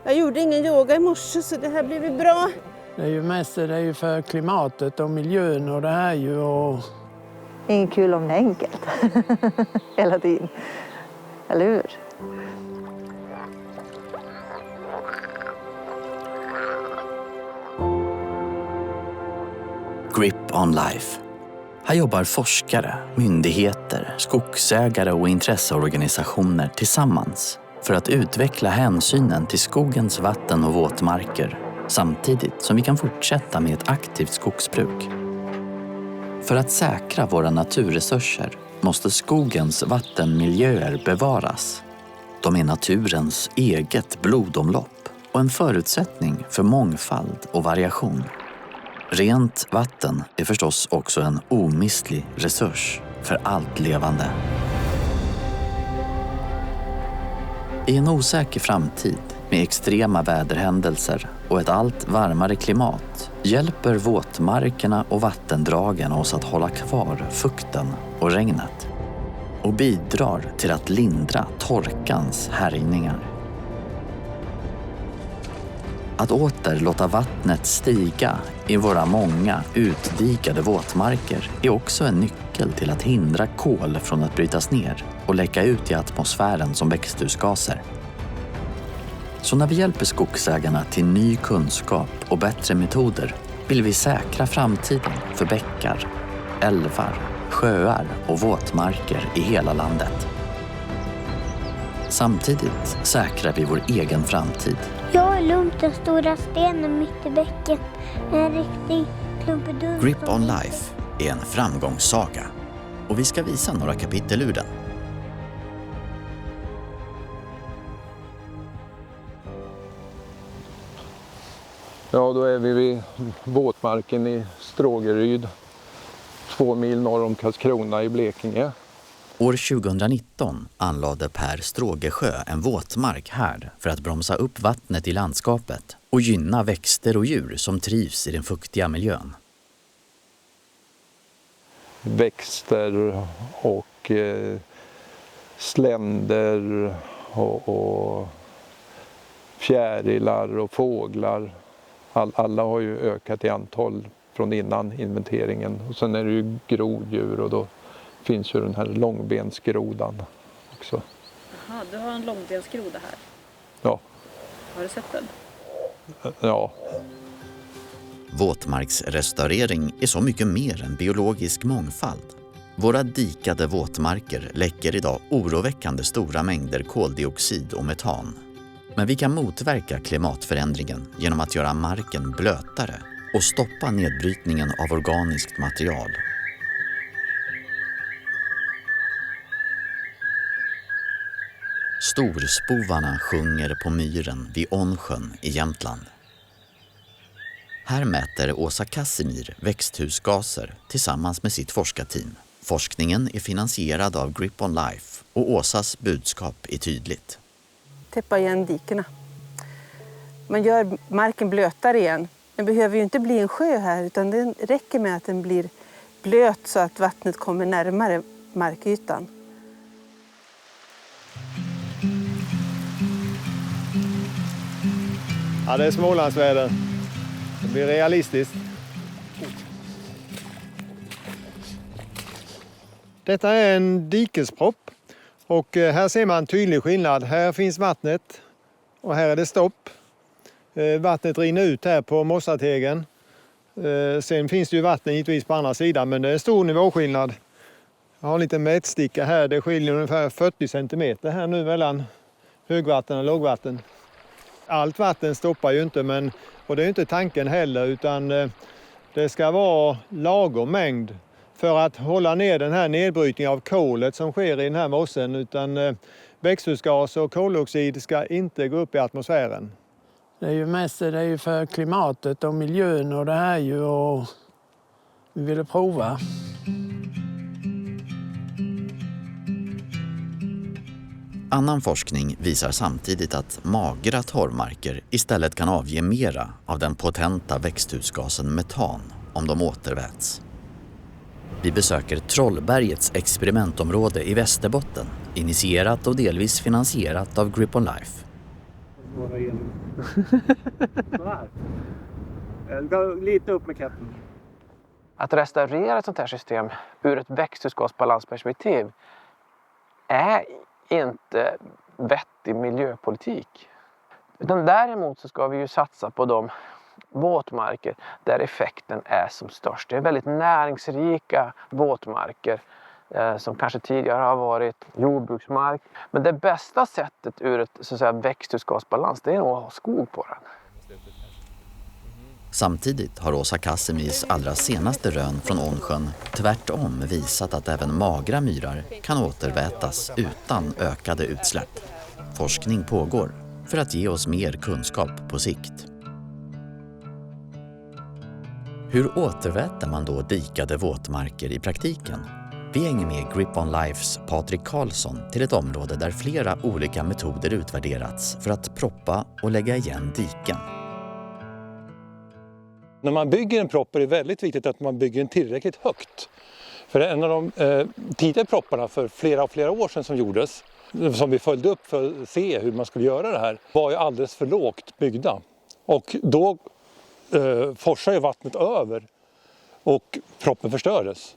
Jag gjorde ingen yoga i morse så det här blir väl bra. Det är ju mest det är ju för klimatet och miljön och det här ju. Och... Inget kul om det är enkelt. Hela tiden. Eller hur? Grip on Life. Här jobbar forskare, myndigheter, skogsägare och intresseorganisationer tillsammans för att utveckla hänsynen till skogens vatten- och våtmarker samtidigt som vi kan fortsätta med ett aktivt skogsbruk. För att säkra våra naturresurser måste skogens vattenmiljöer bevaras. De är naturens eget blodomlopp och en förutsättning för mångfald och variation. Rent vatten är förstås också en omistlig resurs för allt levande. I en osäker framtid med extrema väderhändelser och ett allt varmare klimat hjälper våtmarkerna och vattendragen oss att hålla kvar fukten och regnet och bidrar till att lindra torkans härjningar. Att åter låta vattnet stiga i våra många utdikade våtmarker är också en nyckel till att hindra kol från att brytas ner och läcka ut i atmosfären som växthusgaser. Så när vi hjälper skogsägarna till ny kunskap och bättre metoder vill vi säkra framtiden för bäckar, älvar, sjöar och våtmarker i hela landet. Samtidigt säkrar vi vår egen framtid. Jag har lugnt den stora stenen mitt i bäcken. En riktig klumpedunk. Grip on Life är en framgångssaga och vi ska visa några kapitel ur den. Ja, då är vi vid våtmarken i Strågeryd, 2 mil norr om Karlskrona i Blekinge. År 2019 anlade Per Strågesjö en våtmark här för att bromsa upp vattnet i landskapet och gynna växter och djur som trivs i den fuktiga miljön. Växter och sländer och fjärilar och fåglar. Alla har ju ökat i antal från innan inventeringen. Och sen är det ju groddjur och då finns ju den här långbensgrodan också. Jaha, du har en långbensgroda här? Ja. Har du sett den? Ja. Våtmarksrestaurering är så mycket mer än biologisk mångfald. Våra dikade våtmarker läcker idag oroväckande stora mängder koldioxid och metan. Men vi kan motverka klimatförändringen genom att göra marken blötare och stoppa nedbrytningen av organiskt material. Storspovarna sjunger på myren vid Ånsjön i Jämtland. Här mäter Åsa Casimir växthusgaser tillsammans med sitt forskarteam. Forskningen är finansierad av Grip on Life och Åsas budskap är tydligt. Täppa igen dikerna. Man gör marken blötare igen. Den behöver ju inte bli en sjö här utan det räcker med att den blir blöt så att vattnet kommer närmare markytan. Ja, det är Smålandsväder. Det blir realistiskt. Detta är en dikespropp och här ser man en tydlig skillnad. Här finns vattnet och här är det stopp. Vattnet rinner ut här på mossategen. Sen finns det ju vatten givetvis på andra sidan men det är stor nivåskillnad. Jag har en liten mätsticka här. Det skiljer ungefär 40 centimeter här nu mellan högvatten och lågvatten. Allt vatten stoppar ju inte och det är inte tanken heller utan det ska vara lagom mängd för att hålla ner den här nedbrytningen av kolet som sker i den här mossen utan växthusgas och koldioxid ska inte gå upp i atmosfären. Det är ju mest det är ju för klimatet och miljön och det här ju och vi ville prova. Annan forskning visar samtidigt att magra torrmarker istället kan avge mera av den potenta växthusgasen metan om de återväts. Vi besöker Trollbergets experimentområde i Västerbotten, initierat och delvis finansierat av Grip on Life. vara en. Så här. Lite upp med katten. Att restaurera ett sånt här system ur ett växthusgasbalansperspektiv är inte vettig miljöpolitik. Utan däremot så ska vi ju satsa på de våtmarker där effekten är som störst. Det är väldigt näringsrika våtmarker som kanske tidigare har varit jordbruksmark. Men det bästa sättet ur ett så att säga, växthusgasbalans, det är nog att ha skog på den. Samtidigt har Åsa Kasemis allra senaste rön från Ånsjön tvärtom visat att även magra myrar kan återvätas utan ökade utsläpp. Forskning pågår för att ge oss mer kunskap på sikt. Hur återväter man då dikade våtmarker i praktiken? Vi hänger med Grip on Lifes Patrik Karlsson till ett område där flera olika metoder utvärderats för att proppa och lägga igen diken. När man bygger en propp är det väldigt viktigt att man bygger den tillräckligt högt. För en av de tidigare propparna för flera år sedan som gjordes, som vi följde upp för att se hur man skulle göra det här, var ju alldeles för lågt byggda. Och då forsar ju vattnet över och proppen förstördes.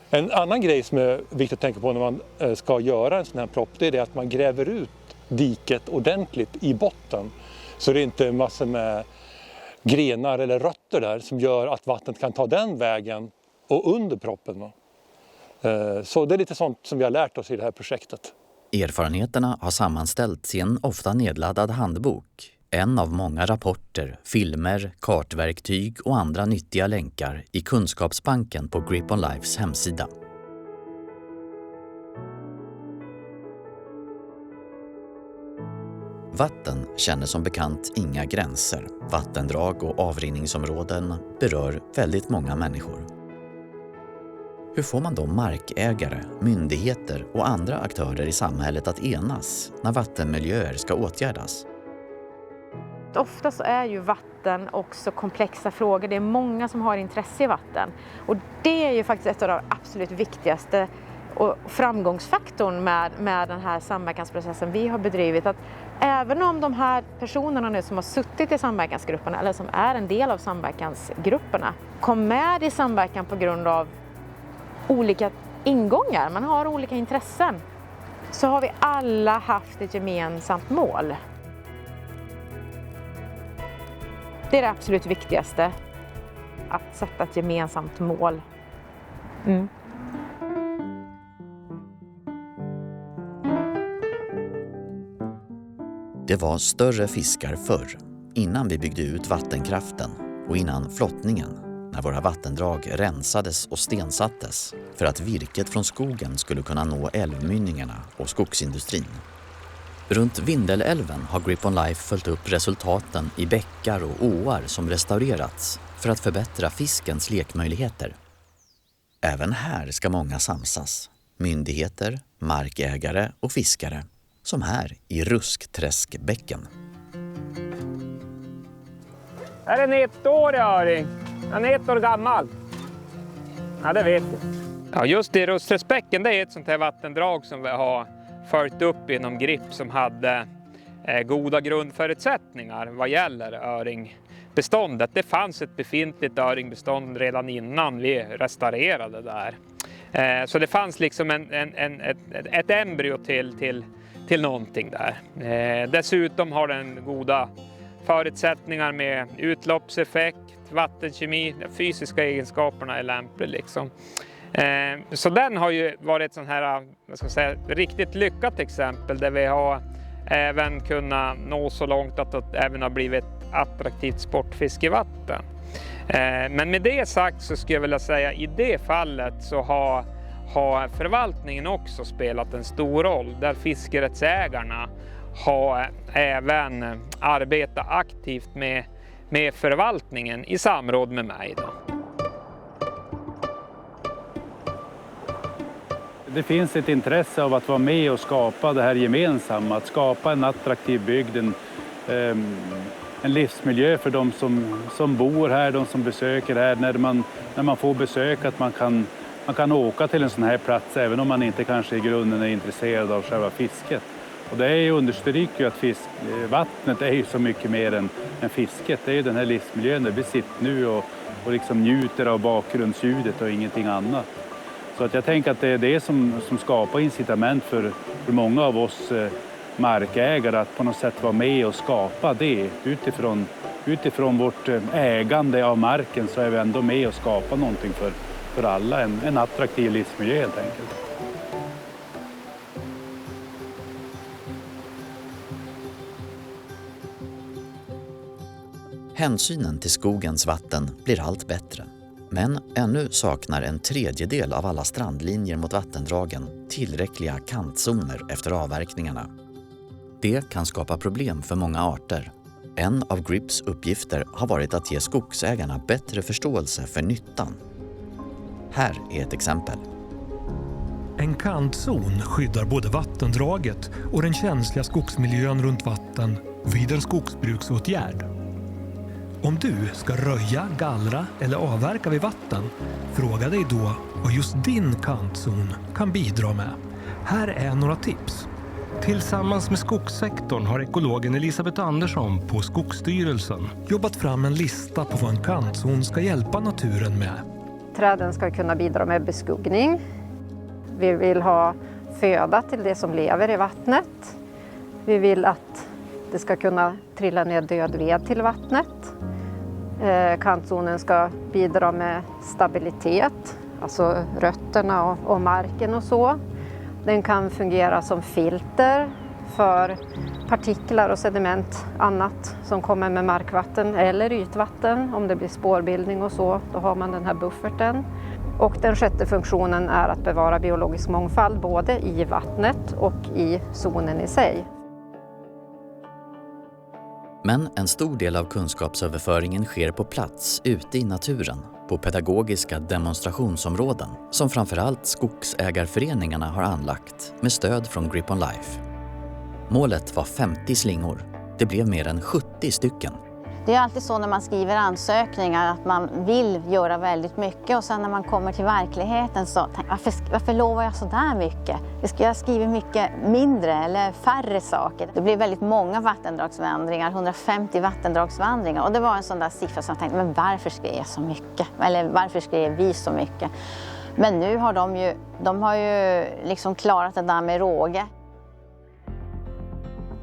En annan grej som är viktigt att tänka på när man ska göra en sån här propp, det är det att man gräver ut diket ordentligt i botten. Så det är inte massor med grenar eller rötter där som gör att vattnet kan ta den vägen och under proppen. Så det är lite sånt som vi har lärt oss i det här projektet. Erfarenheterna har sammanställts i en ofta nedladdad handbok. En av många rapporter, filmer, kartverktyg och andra nyttiga länkar i kunskapsbanken på Grip on Lifes hemsida. Vatten känner som bekant inga gränser. Vattendrag och avrinningsområden berör väldigt många människor. Hur får man då markägare, myndigheter och andra aktörer i samhället att enas när vattenmiljöer ska åtgärdas? Ofta så är ju vatten också komplexa frågor. Det är många som har intresse i vatten. Och det är ju faktiskt ett av de absolut viktigaste och framgångsfaktorn med den här samverkansprocessen vi har bedrivit. Att även om de här personerna nu som har suttit i samverkansgrupperna eller som är en del av samverkansgrupperna kom med i samverkan på grund av olika ingångar, man har olika intressen, så har vi alla haft ett gemensamt mål. Det är det absolut viktigaste, att sätta ett gemensamt mål. Det var större fiskar förr, innan vi byggde ut vattenkraften och innan flottningen, när våra vattendrag rensades och stensattes för att virket från skogen skulle kunna nå älvmynningarna och skogsindustrin. Runt Vindelälven har Grip on Life följt upp resultaten i bäckar och åar som restaurerats för att förbättra fiskens lekmöjligheter. Även här ska många samsas. Myndigheter, markägare och fiskare. Som här i Ruskträskbäcken. Här är en 1-årig öring. Han är 1 år gammal. Ja, det vet jag. Ja, just det, Ruskträskbäcken, det är ett sånt här vattendrag som vi har följt upp inom GRIP som hade goda grundförutsättningar vad gäller öringbeståndet. Det fanns ett befintligt öringbestånd redan innan vi restaurerade där. Så det fanns liksom ett embryo till någonting där. Dessutom har den goda förutsättningar med utloppseffekt, vattenkemi, de fysiska egenskaperna är lämpliga liksom. Så den har ju varit ett sån här, vad ska jag säga, riktigt lyckat exempel där vi har även kunnat nå så långt att det även har blivit attraktivt sportfiskevatten. Men med det sagt så skulle jag vilja säga i det fallet så har förvaltningen också spelat en stor roll där fiskerättsägarna har även arbetat aktivt med förvaltningen i samråd med mig då. Det finns ett intresse av att vara med och skapa det här gemensamma, att skapa en attraktiv bygd, en livsmiljö för de som bor här, de som besöker här. När man får besök att man kan åka till en sån här plats även om man inte kanske i grunden är intresserad av själva fisket. Och det understryker ju att vattnet är ju så mycket mer än fisket. Det är ju den här livsmiljön där vi sitter nu och liksom njuter av bakgrundsljudet och ingenting annat. Så att jag tänker att det är det som skapar incitament för många av oss markägare att på något sätt vara med och skapa det. Utifrån vårt ägande av marken så är vi ändå med och skapar någonting för alla. En attraktiv livsmiljö helt enkelt. Hänsynen till skogens vatten blir allt bättre. Men ännu saknar en tredjedel av alla strandlinjer mot vattendragen tillräckliga kantzoner efter avverkningarna. Det kan skapa problem för många arter. En av GRIPs uppgifter har varit att ge skogsägarna bättre förståelse för nyttan. Här är ett exempel. En kantzon skyddar både vattendraget och den känsliga skogsmiljön runt vatten vid en skogsbruksåtgärd. Om du ska röja, gallra eller avverka vid vatten, fråga dig då vad just din kantzon kan bidra med. Här är några tips. Tillsammans med skogssektorn har ekologen Elisabeth Andersson på Skogsstyrelsen jobbat fram en lista på vad en kantzon ska hjälpa naturen med. Träden ska kunna bidra med beskuggning. Vi vill ha föda till det som lever i vattnet. Vi vill att det ska kunna trilla ner död ved till vattnet. Kantzonen ska bidra med stabilitet, alltså rötterna och marken och så. Den kan fungera som filter för partiklar och sediment, annat som kommer med markvatten eller ytvatten. Om det blir spårbildning och så, då har man den här bufferten. Och den sjätte funktionen är att bevara biologisk mångfald både i vattnet och i zonen i sig. Men en stor del av kunskapsöverföringen sker på plats, ute i naturen, på pedagogiska demonstrationsområden som framförallt skogsägarföreningarna har anlagt med stöd från Grip on Life. Målet var 50 slingor. Det blev mer än 70 stycken. Det är alltid så när man skriver ansökningar att man vill göra väldigt mycket och sen när man kommer till verkligheten så varför lovar jag så där mycket? Jag skriver mycket mindre eller färre saker. Det blir väldigt många vattendragsvandringar, 150 vattendragsvandringar och det var en sån där siffra som jag tänkte, men varför skrev jag så mycket? Eller varför skrev vi så mycket? Men nu har de har ju liksom klarat det där med råge.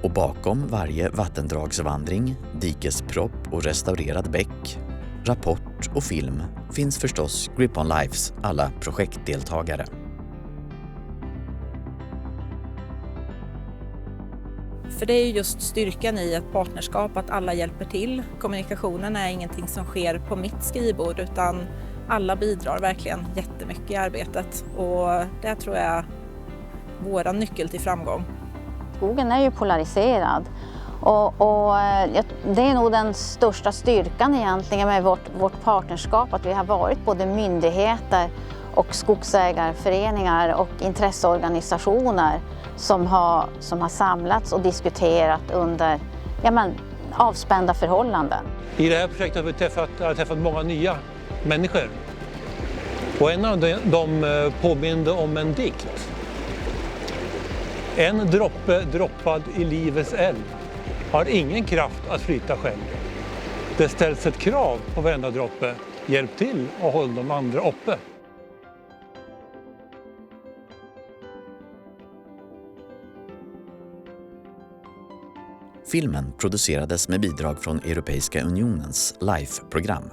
Och bakom varje vattendragsvandring, dikespropp och restaurerad bäck, rapport och film finns förstås Grip on Lifes alla projektdeltagare. För det är just styrkan i ett partnerskap, att alla hjälper till. Kommunikationen är ingenting som sker på mitt skrivbord utan alla bidrar verkligen jättemycket i arbetet och det tror jag är vår nyckel till framgång. Skogen är ju polariserad och det är nog den största styrkan egentligen med vårt partnerskap, att vi har varit både myndigheter och skogsägarföreningar och intresseorganisationer som har samlats och diskuterat under avspända förhållanden. I det här projektet har vi träffat många nya människor och en av dem påminde om en dikt. En droppe droppad i livets älv har ingen kraft att flyta själv. Det ställs ett krav på varenda droppe. Hjälp till och håll de andra uppe. Filmen producerades med bidrag från Europeiska unionens LIFE-program.